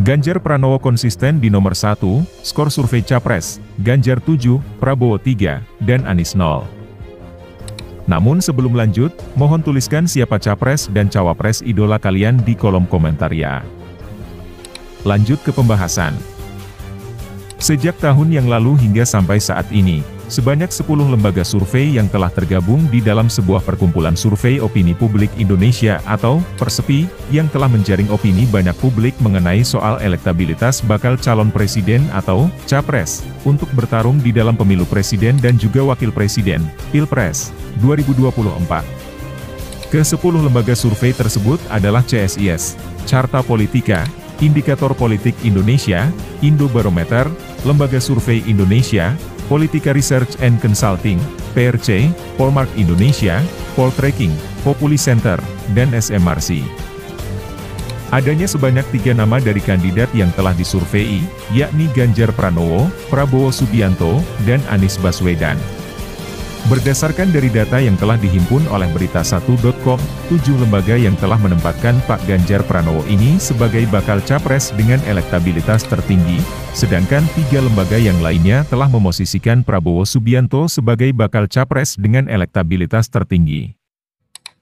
Ganjar Pranowo konsisten di nomor 1, skor survei Capres, Ganjar 7, Prabowo 3, dan Anies 0. Namun sebelum lanjut, mohon tuliskan siapa Capres dan Cawapres idola kalian di kolom komentar ya. Lanjut ke pembahasan. Sejak tahun yang lalu hingga sampai saat ini, sebanyak 10 lembaga survei yang telah tergabung di dalam sebuah perkumpulan survei opini publik Indonesia atau Persepi, yang telah menjaring opini banyak publik mengenai soal elektabilitas bakal calon presiden atau Capres, untuk bertarung di dalam pemilu presiden dan juga wakil presiden, Pilpres, 2024. Ke-10 lembaga survei tersebut adalah CSIS, Carta Politika, Indikator Politik Indonesia, Indobarometer, Lembaga Survei Indonesia, Politika Research and Consulting, PRC, Polmark Indonesia, Poltreking, Populi Center, dan SMRC. Adanya sebanyak 3 nama dari kandidat yang telah disurvei, yakni Ganjar Pranowo, Prabowo Subianto, dan Anies Baswedan. Berdasarkan dari data yang telah dihimpun oleh Berita1.com, 7 lembaga yang telah menempatkan Pak Ganjar Pranowo ini sebagai bakal capres dengan elektabilitas tertinggi, sedangkan 3 lembaga yang lainnya telah memosisikan Prabowo Subianto sebagai bakal capres dengan elektabilitas tertinggi.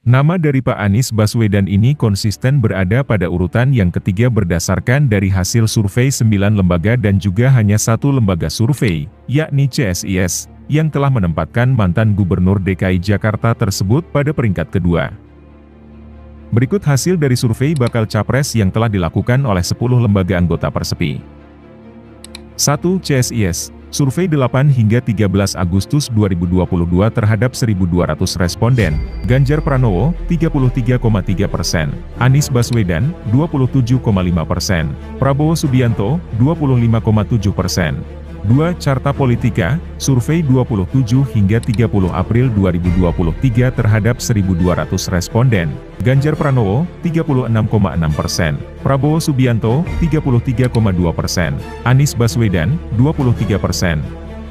Nama dari Pak Anies Baswedan ini konsisten berada pada urutan yang ketiga berdasarkan dari hasil survei 9 lembaga dan juga hanya 1 lembaga survei, yakni CSIS, yang telah menempatkan mantan Gubernur DKI Jakarta tersebut pada peringkat kedua. Berikut hasil dari survei bakal capres yang telah dilakukan oleh 10 lembaga anggota Persepi. 1. CSIS, survei 8 hingga 13 Agustus 2022 terhadap 1.200 responden, Ganjar Pranowo, 33,3%, Anies Baswedan, 27,5%, Prabowo Subianto, 25,7%. 2. Carta Politika, survei 27 hingga 30 April 2023 terhadap 1.200 responden, Ganjar Pranowo, 36,6%, Prabowo Subianto, 33,2%, Anies Baswedan, 23%.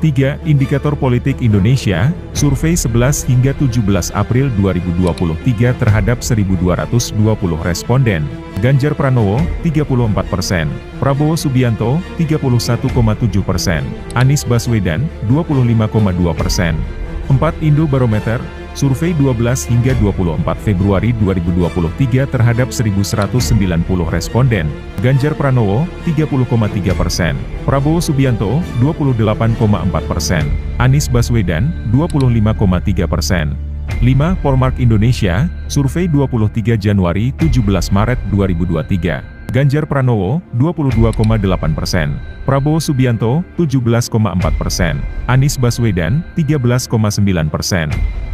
3. Indikator Politik Indonesia, survei 11 hingga 17 April 2023 terhadap 1.220 responden, Ganjar Pranowo, 34%, Prabowo Subianto, 31,7%, Anies Baswedan, 25,2%. 4. Indobarometer, survei 12 hingga 24 Februari 2023 terhadap 1.190 responden, Ganjar Pranowo, 30,3%, Prabowo Subianto, 28,4%, Anies Baswedan, 25,3%. 5. Polmark Indonesia, survei 23 Januari 17 Maret 2023, Ganjar Pranowo, 22,8%, Prabowo Subianto, 17,4%, Anies Baswedan, 13,9%.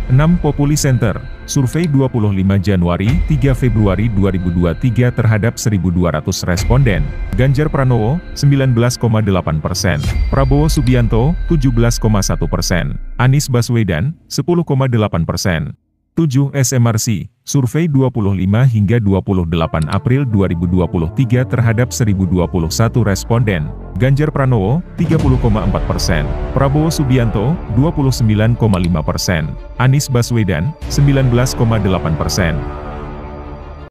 6. Populi Center, survei 25 Januari 3 Februari 2023 terhadap 1.200 responden, Ganjar Pranowo, 19,8%, Prabowo Subianto, 17,1%, Anies Baswedan, 10,8%. 7. SMRC, survei 25 hingga 28 April 2023 terhadap 1.021 responden, Ganjar Pranowo, 30,4%, Prabowo Subianto, 29,5%, Anies Baswedan, 19,8%.